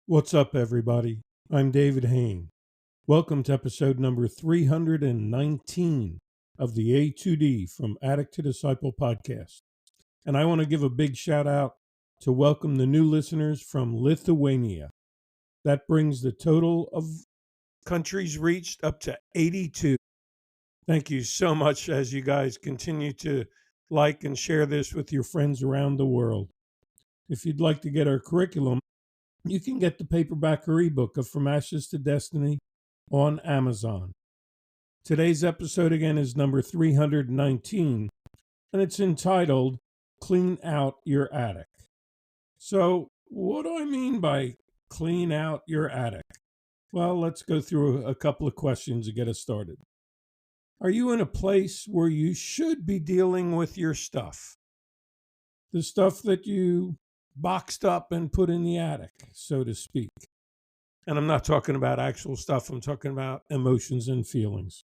What's up, everybody? I'm David Hain. Welcome to episode number 319 of the A2D from Addict to Disciple podcast. And I want to give a big shout out to welcome the new listeners from Lithuania. That brings the total of countries reached up to 82. Thank you so much as you guys continue to like and share this with your friends around the world. If you'd like to get our curriculum, you can get the paperback or ebook of From Ashes to Destiny on Amazon. Today's episode again is number 319, and it's entitled Clean Out Your Attic. So, what do I mean by clean out your attic? Well, let's go through a couple of questions to get us started. Are you in a place where you should be dealing with your stuff? The stuff that you boxed up and put in the attic, so to speak. And I'm not talking about actual stuff, I'm talking about emotions and feelings.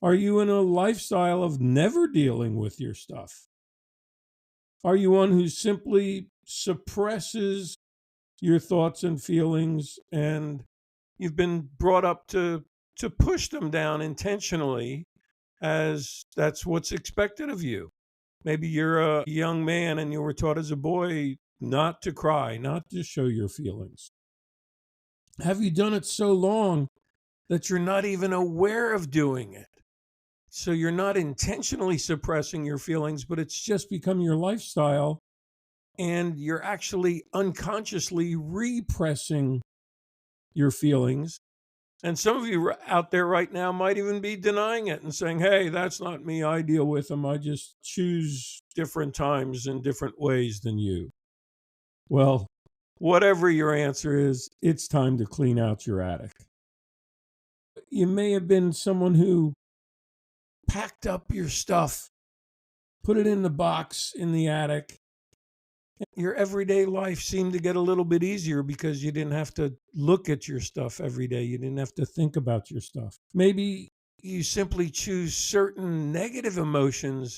Are you in a lifestyle of never dealing with your stuff? Are you one who simply suppresses your thoughts and feelings and you've been brought up to push them down intentionally as that's what's expected of you? Maybe you're a young man and you were taught as a boy not to cry, not to show your feelings. Have you done it so long that you're not even aware of doing it? So you're not intentionally suppressing your feelings, but it's just become your lifestyle, and you're actually unconsciously repressing your feelings. And some of you out there right now might even be denying it and saying, hey, that's not me. I deal with them. I just choose different times and different ways than you. Well, whatever your answer is, it's time to clean out your attic. You may have been someone who packed up your stuff, put it in the box in the attic. Your everyday life seemed to get a little bit easier because you didn't have to look at your stuff every day. You didn't have to think about your stuff. Maybe you simply choose certain negative emotions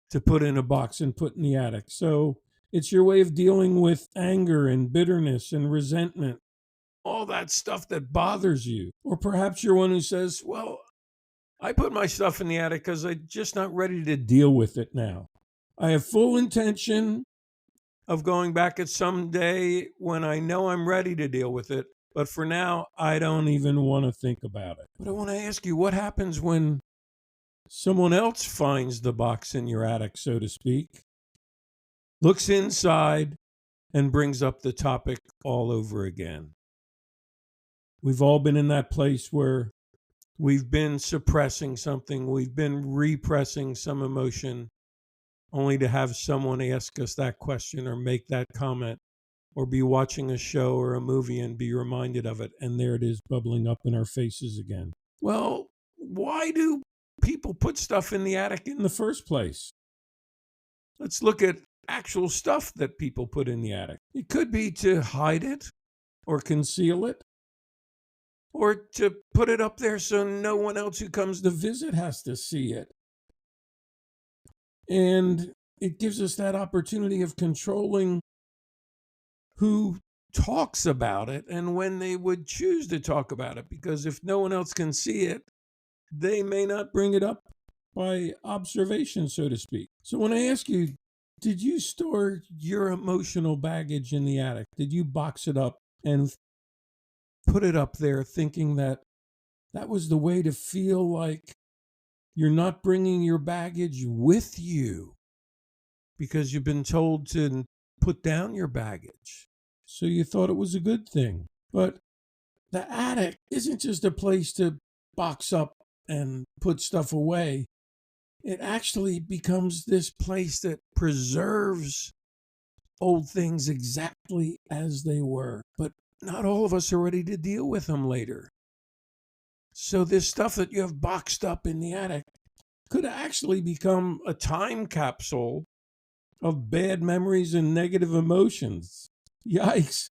to put in a box and put in the attic. So it's your way of dealing with anger and bitterness and resentment, all that stuff that bothers you. Or perhaps you're one who says, well, I put my stuff in the attic because I'm just not ready to deal with it now. I have full intention of going back at some day when I know I'm ready to deal with it. But for now, I don't even want to think about it. But I want to ask you, what happens when someone else finds the box in your attic, so to speak, looks inside, and brings up the topic all over again? We've all been in that place where we've been suppressing something, we've been repressing some emotion, only to have someone ask us that question or make that comment, or be watching a show or a movie and be reminded of it, and there it is bubbling up in our faces again. Well, why do people put stuff in the attic in the first place? Let's look at actual stuff that people put in the attic. It could be to hide it or conceal it, or to put it up there so no one else who comes to visit has to see it. And it gives us that opportunity of controlling who talks about it and when they would choose to talk about it. Because if no one else can see it, they may not bring it up by observation, so to speak. So when I ask you, did you store your emotional baggage in the attic? Did you box it up and put it up there thinking that that was the way to feel like you're not bringing your baggage with you because you've been told to put down your baggage? So you thought it was a good thing. But the attic isn't just a place to box up and put stuff away. It actually becomes this place that preserves old things exactly as they were. But not all of us are ready to deal with them later. So this stuff that you have boxed up in the attic could actually become a time capsule of bad memories and negative emotions. Yikes.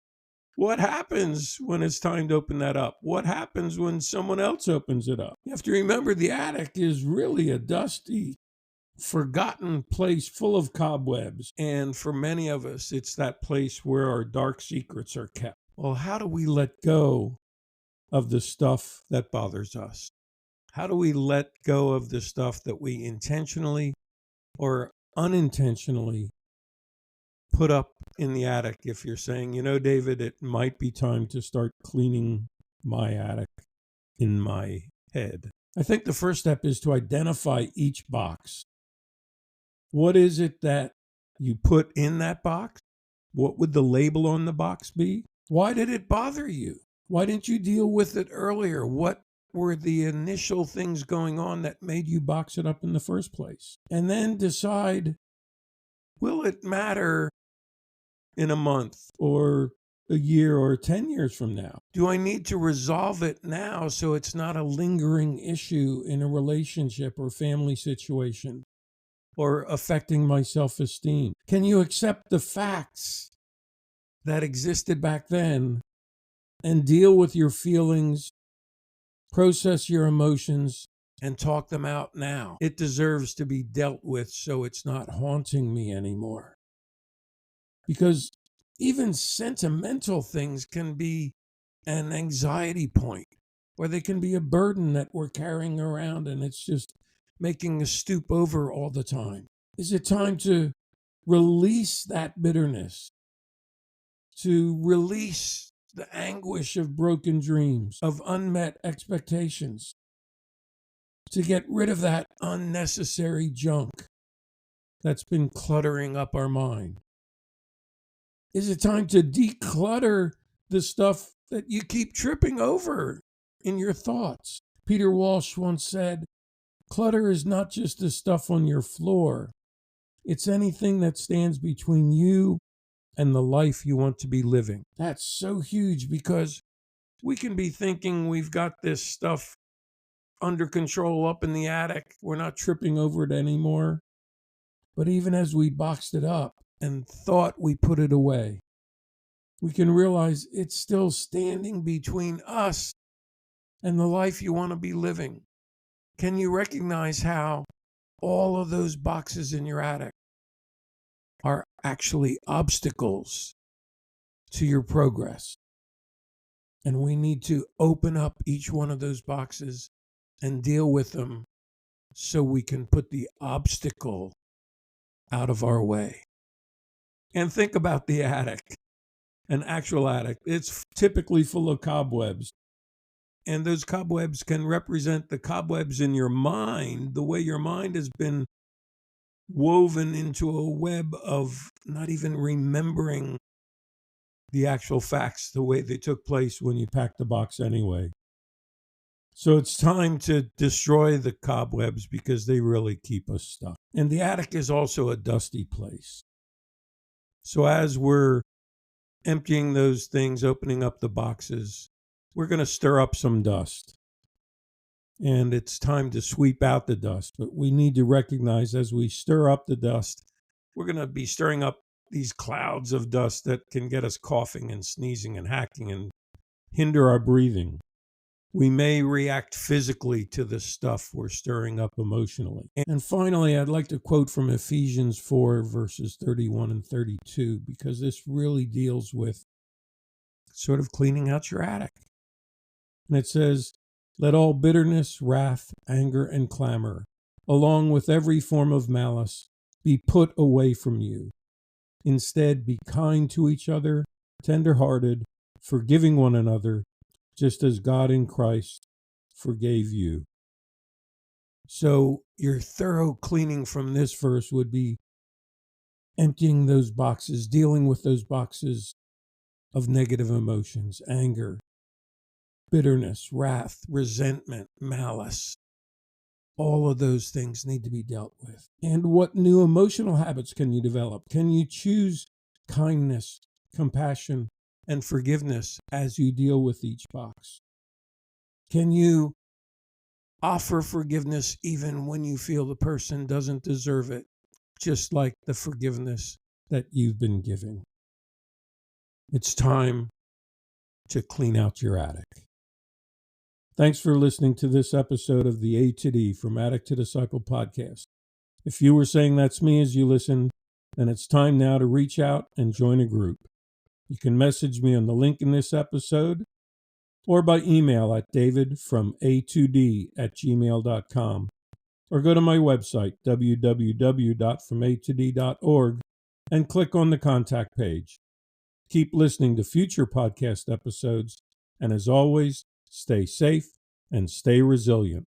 What happens when it's time to open that up? What happens when someone else opens it up? You have to remember the attic is really a dusty, forgotten place full of cobwebs. And for many of us, it's that place where our dark secrets are kept. Well, how do we let go of the stuff that bothers us? How do we let go of the stuff that we intentionally or unintentionally put up in the attic? If you're saying, David, it might be time to start cleaning my attic in my head. I think the first step is to identify each box. What is it that you put in that box? What would the label on the box be? Why did it bother you? Why didn't you deal with it earlier? What were the initial things going on that made you box it up in the first place? And then decide, will it matter in a month or a year or 10 years from now? Do I need to resolve it now so it's not a lingering issue in a relationship or family situation or affecting my self-esteem? Can you accept the facts that existed back then and deal with your feelings, process your emotions, and talk them out now? It deserves to be dealt with so it's not haunting me anymore. Because even sentimental things can be an anxiety point, or they can be a burden that we're carrying around and it's just making us stoop over all the time. Is it time to release that bitterness, to release the anguish of broken dreams, of unmet expectations, to get rid of that unnecessary junk that's been cluttering up our mind? Is it time to declutter the stuff that you keep tripping over in your thoughts? Peter Walsh once said, clutter is not just the stuff on your floor. It's anything that stands between you and the life you want to be living. That's so huge, because we can be thinking we've got this stuff under control up in the attic. We're not tripping over it anymore. But even as we boxed it up and thought we put it away, we can realize it's still standing between us and the life you want to be living. Can you recognize how all of those boxes in your attic are actually obstacles to your progress? And we need to open up each one of those boxes and deal with them so we can put the obstacle out of our way. And think about the attic, an actual attic. It's typically full of cobwebs. And those cobwebs can represent the cobwebs in your mind, the way your mind has been woven into a web of not even remembering the actual facts the way they took place when you packed the box anyway. So it's time to destroy the cobwebs, because they really keep us stuck. And the attic is also a dusty place. So as we're emptying those things, opening up the boxes, we're going to stir up some dust. And it's time to sweep out the dust. But we need to recognize, as we stir up the dust, we're going to be stirring up these clouds of dust that can get us coughing and sneezing and hacking and hinder our breathing. We may react physically to the stuff we're stirring up emotionally. And finally, I'd like to quote from Ephesians 4, verses 31 and 32, because this really deals with sort of cleaning out your attic. And it says, "Let all bitterness, wrath, anger, and clamor, along with every form of malice, be put away from you. Instead, be kind to each other, tender-hearted, forgiving one another, just as God in Christ forgave you." So your thorough cleaning from this verse would be emptying those boxes, dealing with those boxes of negative emotions, anger, bitterness, wrath, resentment, malice. All of those things need to be dealt with. And what new emotional habits can you develop? Can you choose kindness, compassion, and forgiveness as you deal with each box? Can you offer forgiveness even when you feel the person doesn't deserve it, just like the forgiveness that you've been giving? It's time to clean out your attic. Thanks for listening to this episode of the A to D from Addict to Disciple podcast. If you were saying that's me as you listened, then it's time now to reach out and join a group. You can message me on the link in this episode or by email at davidfroma2d@gmail.com, or go to my website, www.froma2d.org, and click on the contact page. Keep listening to future podcast episodes, and as always, stay safe and stay resilient.